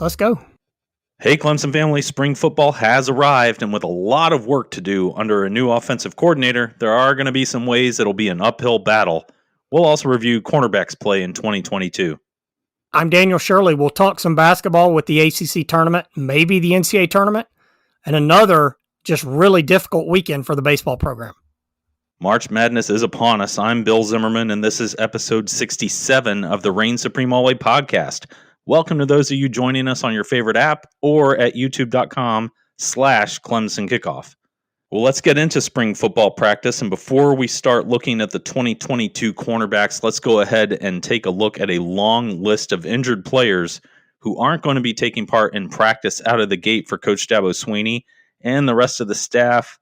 Let's go. Hey, Clemson family, spring football has arrived, and with a lot of work to do under a new offensive coordinator, there are going to be some ways it'll be an uphill battle. We'll also review cornerbacks play in 2022. I'm Daniel Shirley. We'll talk some basketball with the ACC Tournament, maybe the NCAA Tournament, and another just really difficult weekend for the baseball program. March Madness is upon us. I'm Bill Zimmerman, and this is episode 67 of the Reign Supreme Alway podcast. Welcome to those of you joining us on your favorite app or at youtube.com/Clemson Kickoff. Well, let's get into spring football practice. And before we start looking at the 2022 cornerbacks, let's go ahead and take a look at a long list of injured players who aren't going to be taking part in practice out of the gate for Coach Dabo Swinney and the rest of the staff.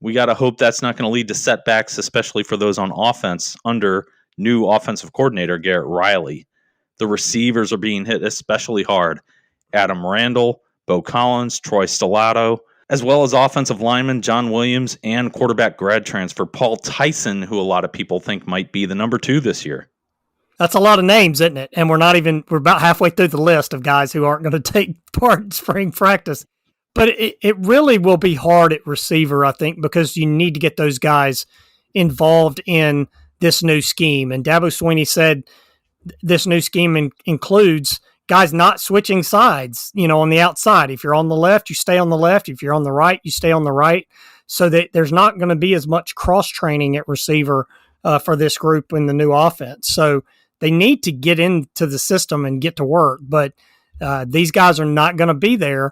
We got to hope that's not going to lead to setbacks, especially for those on offense under new offensive coordinator Garrett Riley. The receivers are being hit especially hard. Adam Randall, Bo Collins, Troy Stellato, as well as offensive lineman John Williams and quarterback grad transfer Paul Tyson, who a lot of people think might be the number 2 this year. That's a lot of names, isn't it? And we're about halfway through the list of guys who aren't going to take part in spring practice. But it really will be hard at receiver, I think, because you need to get those guys involved in this new scheme. And Dabo Swinney said this new scheme includes guys not switching sides, on the outside. If you're on the left, you stay on the left. If you're on the right, you stay on the right, so that there's not going to be as much cross-training at receiver for this group in the new offense. So they need to get into the system and get to work, but these guys are not going to be there.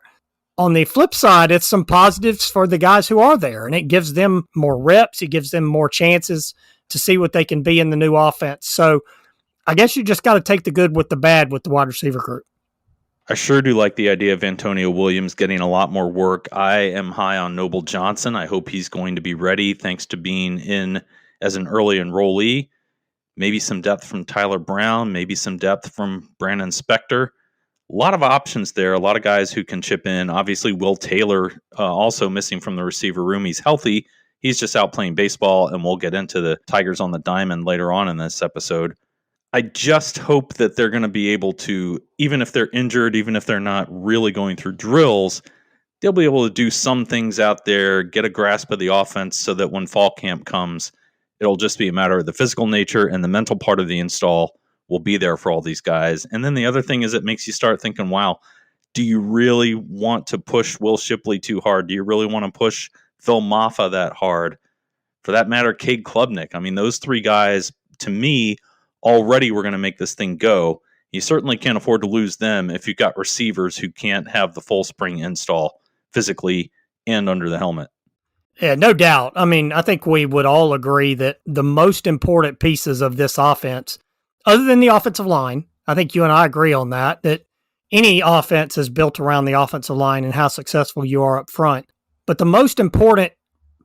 On the flip side, it's some positives for the guys who are there, and it gives them more reps. It gives them more chances to see what they can be in the new offense. So I guess you just got to take the good with the bad with the wide receiver group. I sure do like the idea of Antonio Williams getting a lot more work. I am high on Noble Johnson. I hope he's going to be ready thanks to being in as an early enrollee. Maybe some depth from Tyler Brown, maybe some depth from Brandon Spector. A lot of options there, a lot of guys who can chip in. Obviously, Will Taylor also missing from the receiver room. He's healthy. He's just out playing baseball, and we'll get into the Tigers on the Diamond later on in this episode. I just hope that they're going to be able to, even if they're injured, even if they're not really going through drills, they'll be able to do some things out there, get a grasp of the offense so that when fall camp comes, it'll just be a matter of the physical nature, and the mental part of the install will be there for all these guys. And then the other thing is it makes you start thinking, wow, do you really want to push Will Shipley too hard? Do you really want to push Phil Maffa that hard? For that matter, Cade Klubnik. I mean, those 3 guys, to me, already we're going to make this thing go. You certainly can't afford to lose them if you've got receivers who can't have the full spring install physically and under the helmet. Yeah, no doubt. I mean, I think we would all agree that the most important pieces of this offense, other than the offensive line, I think you and I agree on that any offense is built around the offensive line and how successful you are up front. But the most important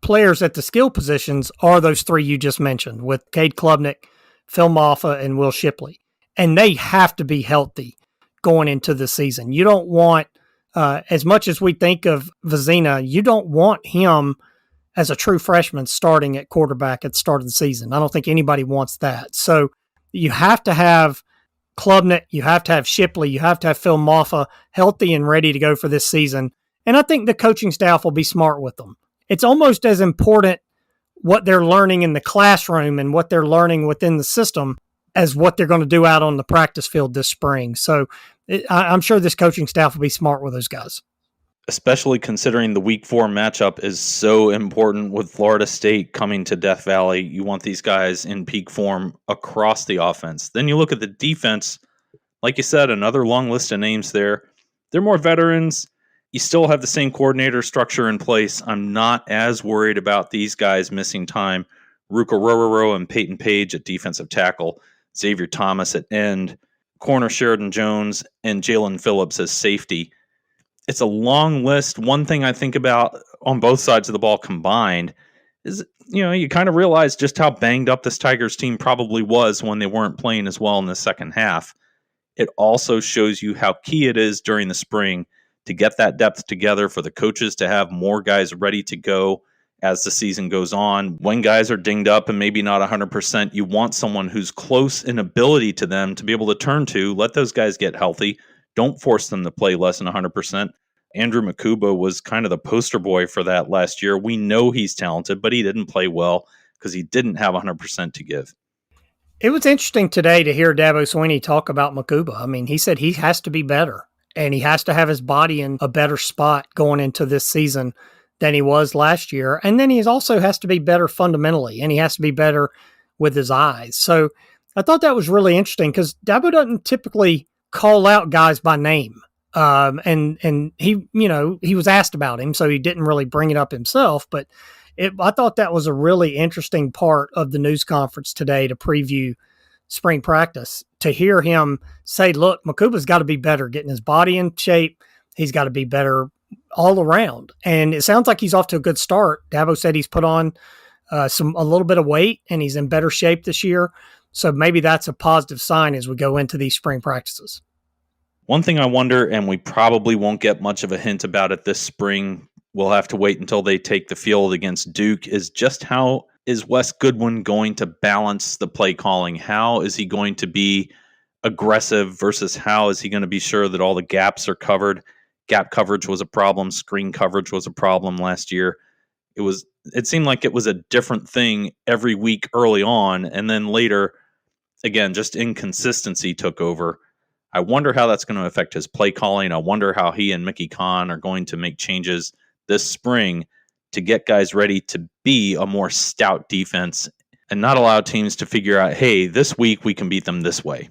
players at the skill positions are those 3 you just mentioned, with Cade Klubnik, Phil Maffa, and Will Shipley. And they have to be healthy going into the season. You don't want, as much as we think of Vizina, you don't want him as a true freshman starting at quarterback at the start of the season. I don't think anybody wants that. So you have to have Klubnik, you have to have Shipley, you have to have Phil Maffa healthy and ready to go for this season. And I think the coaching staff will be smart with them. It's almost as important what they're learning in the classroom and what they're learning within the system as what they're going to do out on the practice field this spring. So I'm sure this coaching staff will be smart with those guys. Especially considering the week 4 matchup is so important with Florida State coming to Death Valley. You want these guys in peak form across the offense. Then you look at the defense. Like you said, another long list of names there. They're more veterans. You still have the same coordinator structure in place. I'm not as worried about these guys missing time. Ruka Rororo and Peyton Page at defensive tackle, Xavier Thomas at end, corner Sheridan Jones, and Jalen Phillips as safety. It's a long list. One thing I think about on both sides of the ball combined is, you kind of realize just how banged up this Tigers team probably was when they weren't playing as well in the second half. It also shows you how key it is during the spring to get that depth together, for the coaches to have more guys ready to go as the season goes on. When guys are dinged up and maybe not 100%, you want someone who's close in ability to them to be able to turn to. Let those guys get healthy. Don't force them to play less than 100%. Andrew Makuba was kind of the poster boy for that last year. We know he's talented, but he didn't play well because he didn't have 100% to give. It was interesting today to hear Dabo Swinney talk about Makuba. I mean, he said he has to be better, and he has to have his body in a better spot going into this season than he was last year. And then he also has to be better fundamentally, and he has to be better with his eyes. So I thought that was really interesting because Dabo doesn't typically call out guys by name. And he, he was asked about him, so he didn't really bring it up himself, but I thought that was a really interesting part of the news conference today to preview spring practice, to hear him say, look, Makuba's got to be better getting his body in shape. He's got to be better all around. And it sounds like he's off to a good start. Dabo said he's put on a little bit of weight and he's in better shape this year. So maybe that's a positive sign as we go into these spring practices. One thing I wonder, and we probably won't get much of a hint about it this spring, we'll have to wait until they take the field against Duke, is just how is Wes Goodwin going to balance the play calling? How is he going to be aggressive versus how is he going to be sure that all the gaps are covered? Gap coverage was a problem. Screen coverage was a problem last year. It seemed like it was a different thing every week early on, and then later, again, just inconsistency took over. I wonder how that's going to affect his play calling. I wonder how he and Mickey Kahn are going to make changes this spring to get guys ready to be a more stout defense and not allow teams to figure out, hey, this week we can beat them this way.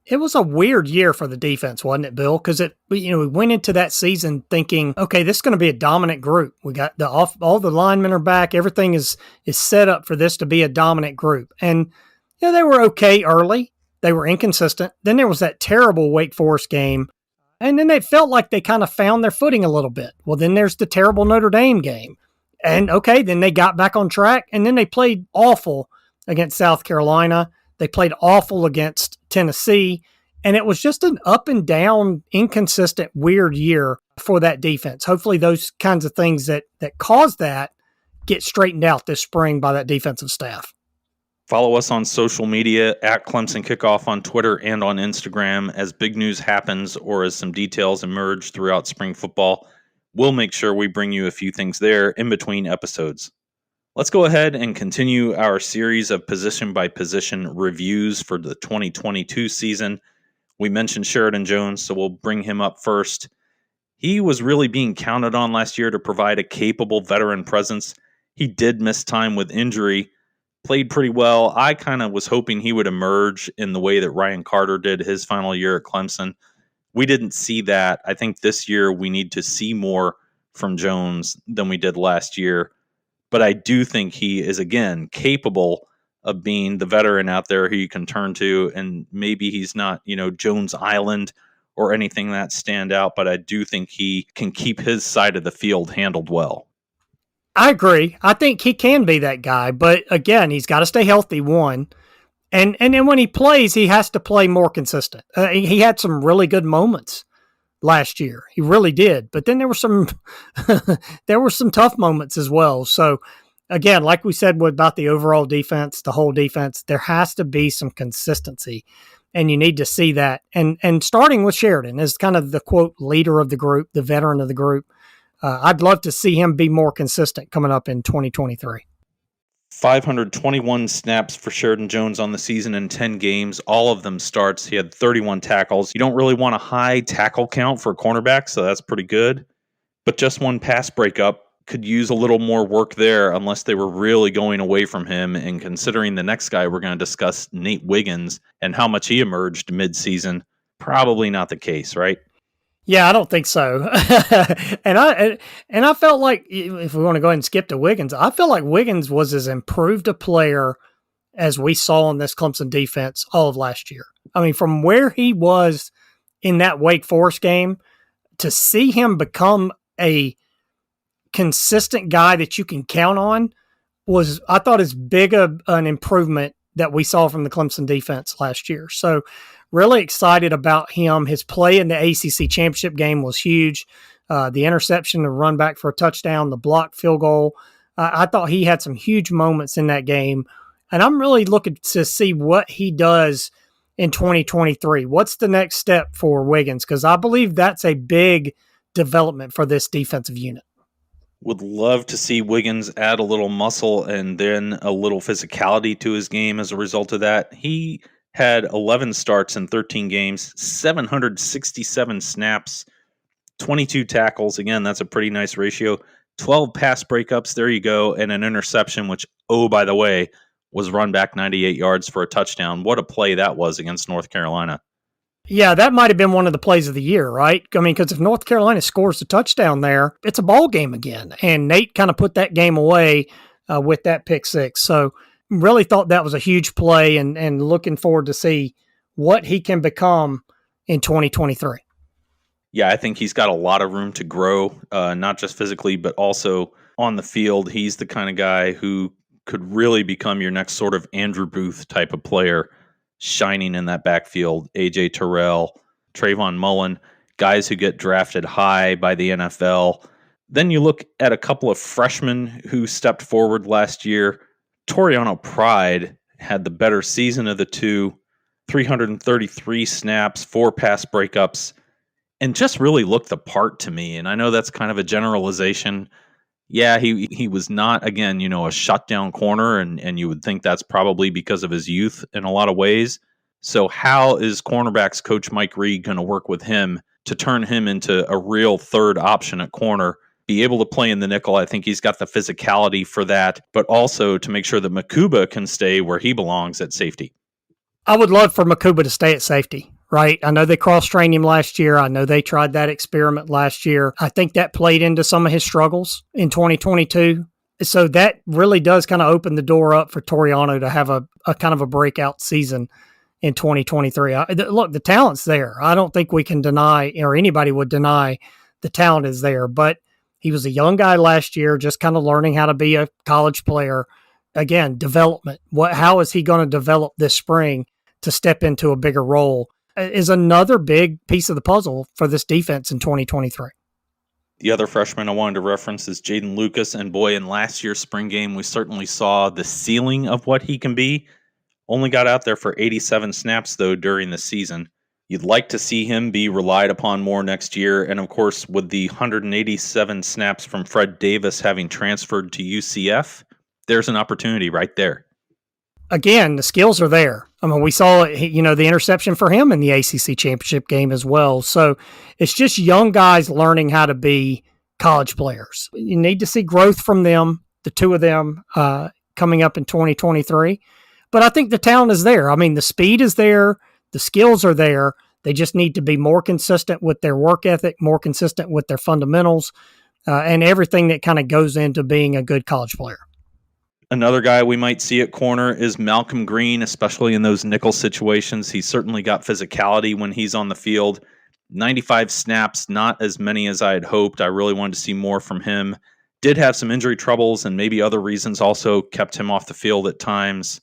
It was a weird year for the defense, wasn't it, Bill? Because we went into that season thinking, okay, this is going to be a dominant group. We got all the linemen are back. Everything is set up for this to be a dominant group. And they were okay early. They were inconsistent. Then there was that terrible Wake Forest game. And then it felt like they kind of found their footing a little bit. Well, then there's the terrible Notre Dame game. And okay, then they got back on track. And then they played awful against South Carolina. They played awful against Tennessee. And it was just an up and down, inconsistent, weird year for that defense. Hopefully those kinds of things that caused that get straightened out this spring by that defensive staff. Follow us on social media at Clemson Kickoff on Twitter and on Instagram. As big news happens or as some details emerge throughout spring football, we'll make sure we bring you a few things there in between episodes. Let's go ahead and continue our series of position-by-position reviews for the 2022 season. We mentioned Sheridan Jones, so we'll bring him up first. He was really being counted on last year to provide a capable veteran presence. He did miss time with injury, played pretty well. I kind of was hoping he would emerge in the way that Ryan Carter did his final year at Clemson. We didn't see that. I think this year we need to see more from Jones than we did last year. But I do think he is, again, capable of being the veteran out there who you can turn to. And maybe he's not, Jones Island or anything that stand out, but I do think he can keep his side of the field handled well. I agree. I think he can be that guy, but again, he's got to stay healthy, one. And then when he plays, he has to play more consistent. He had some really good moments last year. He really did. But then there were some tough moments as well. So again, like we said about the overall defense, the whole defense, there has to be some consistency. And you need to see that. And starting with Sheridan as kind of the quote leader of the group, the veteran of the group. I'd love to see him be more consistent coming up in 2023. 521 snaps for Sheridan Jones on the season in 10 games. All of them starts. He had 31 tackles. You don't really want a high tackle count for a cornerback, so that's pretty good. But just one pass breakup. Could use a little more work there unless they were really going away from him. And considering the next guy we're going to discuss, Nate Wiggins, and how much he emerged midseason, probably not the case, right? Yeah, I don't think so. and I felt like, if we want to go ahead and skip to Wiggins, I feel like Wiggins was as improved a player as we saw in this Clemson defense all of last year. I mean, from where he was in that Wake Forest game, to see him become a consistent guy that you can count on was, I thought, as big an improvement that we saw from the Clemson defense last year. So really excited about him. His play in the ACC championship game was huge. The interception, the run back for a touchdown, the blocked field goal. I thought he had some huge moments in that game. And I'm really looking to see what he does in 2023? What's the next step for Wiggins? Because I believe that's a big development for this defensive unit. Would love to see Wiggins add a little muscle and then a little physicality to his game as a result of that. He had 11 starts in 13 games, 767 snaps, 22 tackles. Again, that's a pretty nice ratio. 12 pass breakups, there you go, and an interception, which, oh, by the way, was run back 98 yards for a touchdown. What a play that was against North Carolina. Yeah, that might have been one of the plays of the year, right? I mean, because if North Carolina scores a touchdown there, it's a ball game again. And Nate kind of put that game away with that pick six. So really thought that was a huge play and looking forward to see what he can become in 2023. Yeah, I think he's got a lot of room to grow, not just physically, but also on the field. He's the kind of guy who could really become your next sort of Andrew Booth type of player, shining in that backfield. A.J. Terrell, Trayvon Mullen, guys who get drafted high by the NFL. Then you look at a couple of freshmen who stepped forward last year. Toriano Pride had the better season of the two, 333 snaps, 4 pass breakups, and just really looked the part to me. And I know that's kind of a generalization. Yeah, he was not, again, a shutdown corner, and you would think that's probably because of his youth in a lot of ways. So how is cornerbacks coach Mike Reid going to work with him to turn him into a real third option at corner, be able to play in the nickel? I think he's got the physicality for that, but also to make sure that Makuba can stay where he belongs at safety. I would love for Makuba to stay at safety. Right. I know they cross-trained him last year. I know they tried that experiment last year. I think that played into some of his struggles in 2022. So that really does kind of open the door up for Toriano to have a kind of a breakout season in 2023. Look, the talent's there. I don't think we can deny, or anybody would deny the talent is there. But he was a young guy last year, just kind of learning how to be a college player. Again, development. How is he going to develop this spring to step into a bigger role? Is another big piece of the puzzle for this defense in 2023. The other freshman I wanted to reference is Jaden Lucas. And boy, in last year's spring game, we certainly saw the ceiling of what he can be. Only got out there for 87 snaps, though, during the season. You'd like to see him be relied upon more next year. And of course, with the 187 snaps from Fred Davis having transferred to UCF, there's an opportunity right there. Again, the skills are there. I mean, we saw, the interception for him in the ACC championship game as well. So it's just young guys learning how to be college players. You need to see growth from them, the two of them, coming up in 2023. But I think the talent is there. I mean, the speed is there. The skills are there. They just need to be more consistent with their work ethic, more consistent with their fundamentals, and everything that kind of goes into being a good college player. Another guy we might see at corner is Malcolm Green, especially in those nickel situations. He's certainly got physicality when he's on the field. 95 snaps, not as many as I had hoped. I really wanted to see more from him. Did have some injury troubles, and maybe other reasons also kept him off the field at times.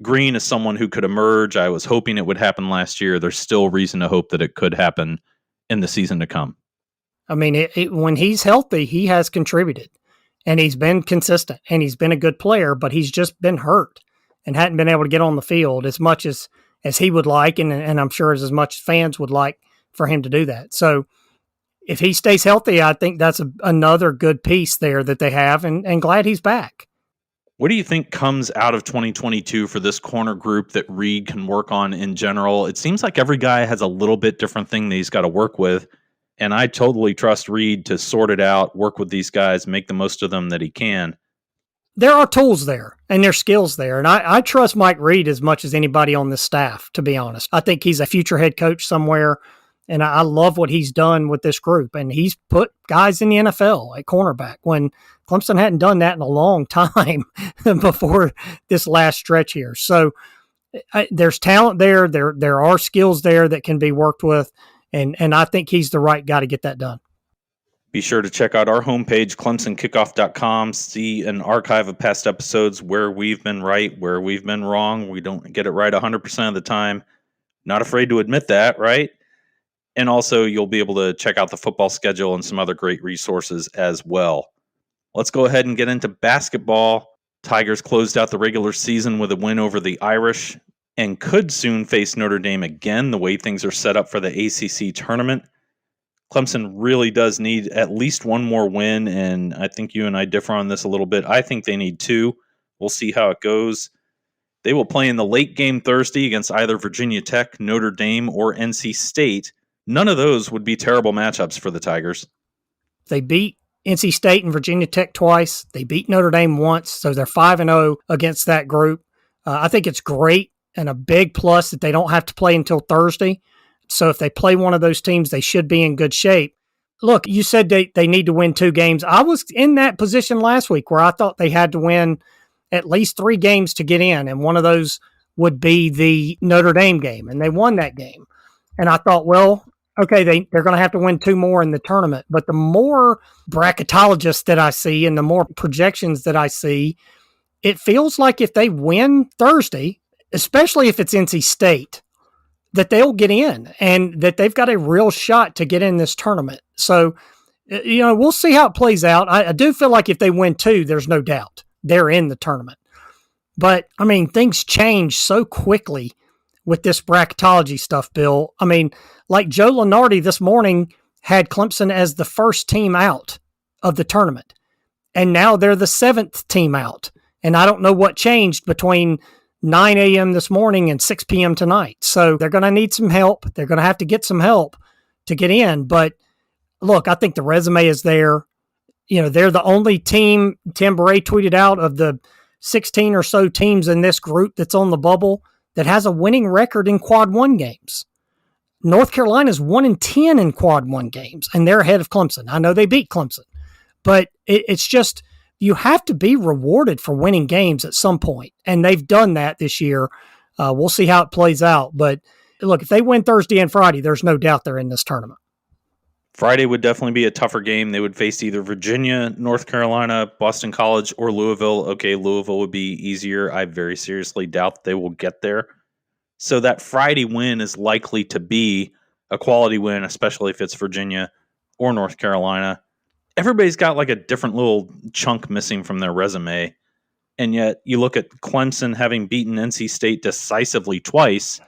Green is someone who could emerge. I was hoping it would happen last year. There's still reason to hope that it could happen in the season to come. I mean, when he's healthy, he has contributed. And he's been consistent, and he's been a good player, but he's just been hurt and hadn't been able to get on the field as much as he would like, and I'm sure as much as fans would like for him to do that. So if he stays healthy, I think that's another good piece there that they have, and glad he's back. What do you think comes out of 2022 for this corner group that Reid can work on in general? It seems like every guy has a little bit different thing that he's got to work with. And I totally trust Reid to sort it out, work with these guys, make the most of them that he can. There are tools there, and there's skills there. And I trust Mike Reid as much as anybody on this staff, to be honest. I think he's a future head coach somewhere, and I love what he's done with this group. And he's put guys in the NFL at cornerback when Clemson hadn't done that in a long time before this last stretch here. So there's talent there. There are skills there that can be worked with. And I think he's the right guy to get that done. Be sure to check out our homepage, ClemsonKickoff.com, see an archive of past episodes where we've been right, where we've been wrong. We don't get it right 100% of the time. Not afraid to admit that, right? And also, you'll be able to check out the football schedule and some other great resources as well. Let's go ahead and get into basketball. Tigers closed out the regular season with a win over the Irish. and could soon face Notre Dame again the way things are set up for the ACC Tournament. Clemson really does need at least one more win, and I think you and I differ on this a little bit. I think they need two. We'll see how it goes. They will play in the late game Thursday against either Virginia Tech, Notre Dame, or NC State. None of those would be terrible matchups for the Tigers. They beat NC State and Virginia Tech twice. They beat Notre Dame once, so they're 5-0 against that group. I think it's great and a big plus that they don't have to play until Thursday. So if they play one of those teams, they should be in good shape. Look, you said they need to win 2 games. I was in that position last week where I thought they had to win at least 3 games to get in, and one of those would be the Notre Dame game, and they won that game. And I thought, well, okay, they're going to have to win 2 more in the tournament. But the more bracketologists that I see and the more projections that I see, it feels like if they win Thursday, especially if it's NC State, that they'll get in and that they've got a real shot to get in this tournament. So, we'll see how it plays out. I do feel like if they win 2, there's no doubt they're in the tournament. But, things change so quickly with this bracketology stuff, Bill. Like Joe Lunardi this morning had Clemson as the first team out of the tournament. And now they're the 7th team out. And I don't know what changed between 9 a.m. this morning and 6 p.m. tonight. So they're going to need some help. They're going to have to get some help to get in. But look, I think the resume is there. They're the only team, Tim Bray tweeted out, of the 16 or so teams in this group that's on the bubble that has a winning record in quad 1 games. North Carolina's 1-10 in quad 1 games, and they're ahead of Clemson. I know they beat Clemson, but it's just, you have to be rewarded for winning games at some point, and they've done that this year. We'll see how it plays out. But look, if they win Thursday and Friday, there's no doubt they're in this tournament. Friday would definitely be a tougher game. They would face either Virginia, North Carolina, Boston College, or Louisville. Okay, Louisville would be easier. I very seriously doubt they will get there. So that Friday win is likely to be a quality win, especially if it's Virginia or North Carolina. Everybody's got like a different little chunk missing from their resume. And yet you look at Clemson having beaten NC State decisively twice,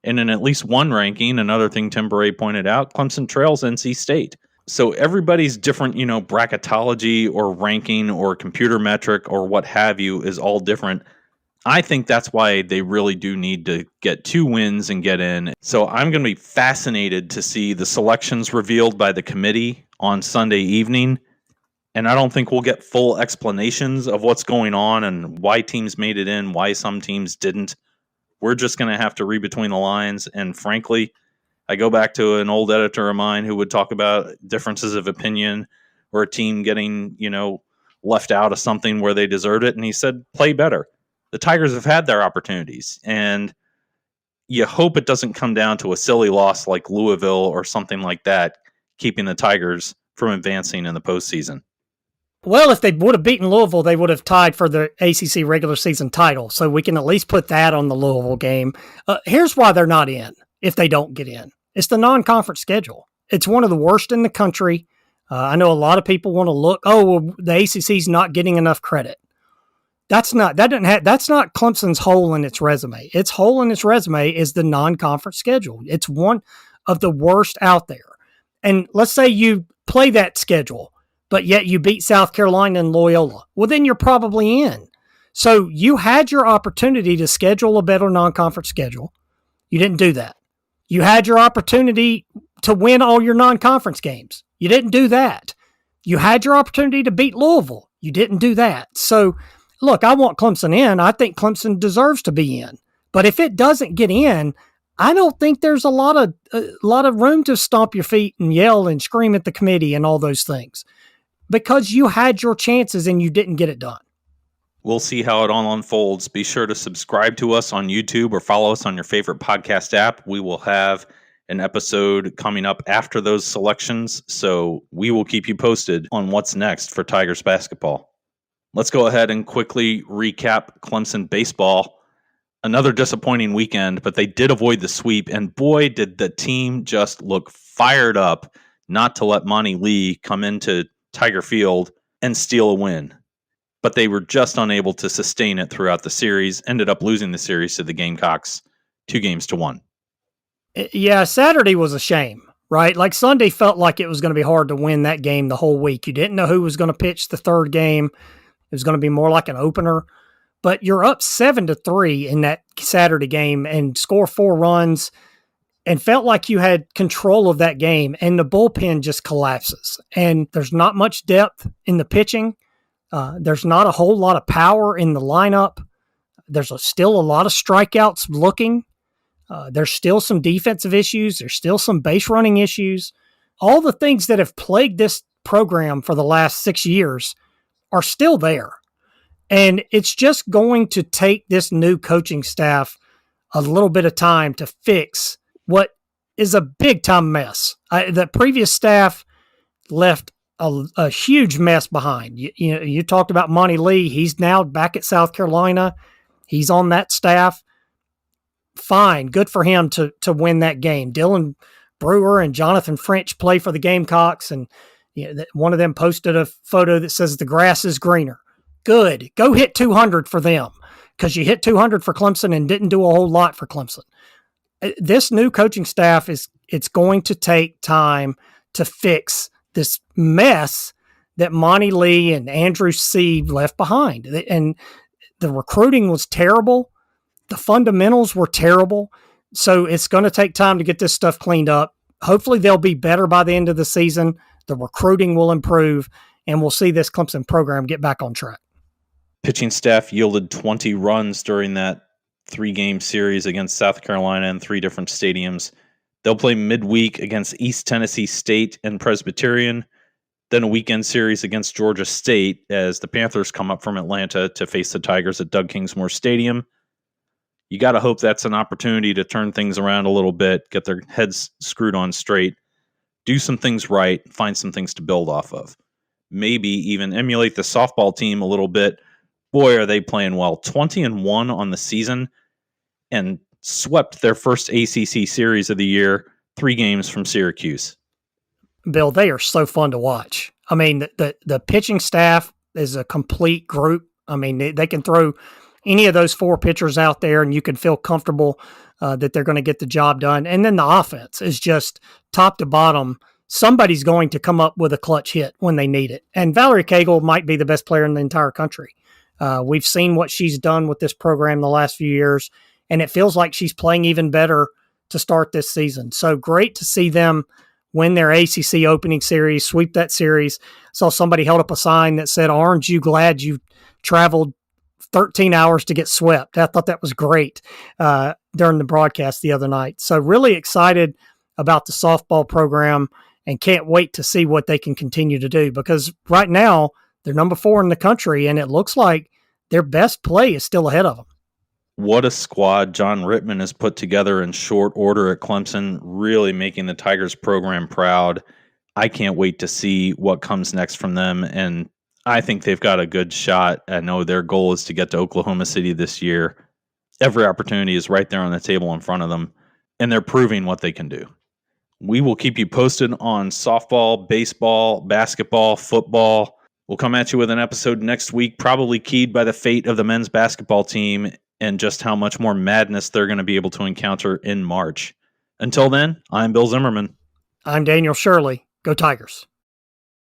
and in at least one ranking, another thing Tim Bray pointed out, Clemson trails NC State. So everybody's different, bracketology or ranking or computer metric or what have you is all different. I think that's why they really do need to get 2 wins and get in. So I'm going to be fascinated to see the selections revealed by the committee on Sunday evening. And I don't think we'll get full explanations of what's going on and why teams made it in, why some teams didn't. We're just going to have to read between the lines. And frankly, I go back to an old editor of mine who would talk about differences of opinion or a team getting, left out of something where they deserved it. And he said, play better. The Tigers have had their opportunities, and you hope it doesn't come down to a silly loss like Louisville or something like that, keeping the Tigers from advancing in the postseason. Well, if they would have beaten Louisville, they would have tied for the ACC regular season title. So we can at least put that on the Louisville game. Here's why they're not in if they don't get in. It's the non-conference schedule. It's one of the worst in the country. I know a lot of people want to look, the ACC's not getting enough credit. That's not Clemson's hole in its resume. Its hole in its resume is the non-conference schedule. It's one of the worst out there. And let's say you play that schedule, but yet you beat South Carolina and Loyola. Well, then you're probably in. So you had your opportunity to schedule a better non-conference schedule. You didn't do that. You had your opportunity to win all your non-conference games. You didn't do that. You had your opportunity to beat Louisville. You didn't do that. So, look, I want Clemson in. I think Clemson deserves to be in. But if it doesn't get in, I don't think there's a lot of room to stomp your feet and yell and scream at the committee and all those things, because you had your chances and you didn't get it done. We'll see how it all unfolds. Be sure to subscribe to us on YouTube or follow us on your favorite podcast app. We will have an episode coming up after those selections, so we will keep you posted on what's next for Tigers basketball. Let's go ahead and quickly recap Clemson baseball. Another disappointing weekend, but they did avoid the sweep, and boy, did the team just look fired up not to let Monty Lee come into Tiger Field and steal a win. but they were just unable to sustain it throughout the series, ended up losing the series to the Gamecocks 2-1. Yeah, Saturday was a shame, right? Like Sunday felt like it was going to be hard to win that game the whole week. You didn't know who was going to pitch the third game. It was going to be more like an opener. But you're up 7-3 in that Saturday game and score 4 runs and felt like you had control of that game, and the bullpen just collapses. And there's not much depth in the pitching. There's not a whole lot of power in the lineup. There's still a lot of strikeouts looking. There's still some defensive issues. There's still some base running issues. All the things that have plagued this program for the last 6 years are still there. And it's just going to take this new coaching staff a little bit of time to fix what is a big-time mess. The previous staff left a huge mess behind. You talked about Monty Lee. He's now back at South Carolina. He's on that staff. Fine, good for him to win that game. Dylan Brewer and Jonathan French play for the Gamecocks, and one of them posted a photo that says the grass is greener. Good. Go hit 200 for them, because you hit 200 for Clemson and didn't do a whole lot for Clemson. This new coaching staff it's going to take time to fix this mess that Monty Lee and Andrew Seed left behind. And the recruiting was terrible. The fundamentals were terrible. So it's going to take time to get this stuff cleaned up. Hopefully they'll be better by the end of the season. The recruiting will improve, and we'll see this Clemson program get back on track. Pitching staff yielded 20 runs during that 3-game series against South Carolina in 3 different stadiums. They'll play midweek against East Tennessee State and Presbyterian, then a weekend series against Georgia State as the Panthers come up from Atlanta to face the Tigers at Doug Kingsmore Stadium. You got to hope that's an opportunity to turn things around a little bit, get their heads screwed on straight, do some things right, find some things to build off of. Maybe even emulate the softball team a little bit. Boy, are they playing well. 20-1 on the season and swept their first ACC series of the year, 3 games from Syracuse. Bill, they are so fun to watch. I mean, the pitching staff is a complete group. I mean, they can throw any of those 4 pitchers out there and you can feel comfortable that they're going to get the job done. And then the offense is just top to bottom. Somebody's going to come up with a clutch hit when they need it. And Valerie Cagle might be the best player in the entire country. We've seen what she's done with this program the last few years, and it feels like she's playing even better to start this season. So great to see them win their ACC opening series, sweep that series. Saw somebody held up a sign that said, "Aren't you glad you traveled 13 hours to get swept?" I thought that was great during the broadcast the other night. So really excited about the softball program and can't wait to see what they can continue to do, because right now they're number 4 in the country, and it looks like their best play is still ahead of them. What a squad John Rittman has put together in short order at Clemson, really making the Tigers program proud. I can't wait to see what comes next from them, and I think they've got a good shot. I know their goal is to get to Oklahoma City this year. Every opportunity is right there on the table in front of them, and they're proving what they can do. We will keep you posted on softball, baseball, basketball, football. We'll come at you with an episode next week, probably keyed by the fate of the men's basketball team and just how much more madness they're going to be able to encounter in March. Until then, I'm Bill Zimmerman. I'm Daniel Shirley. Go Tigers.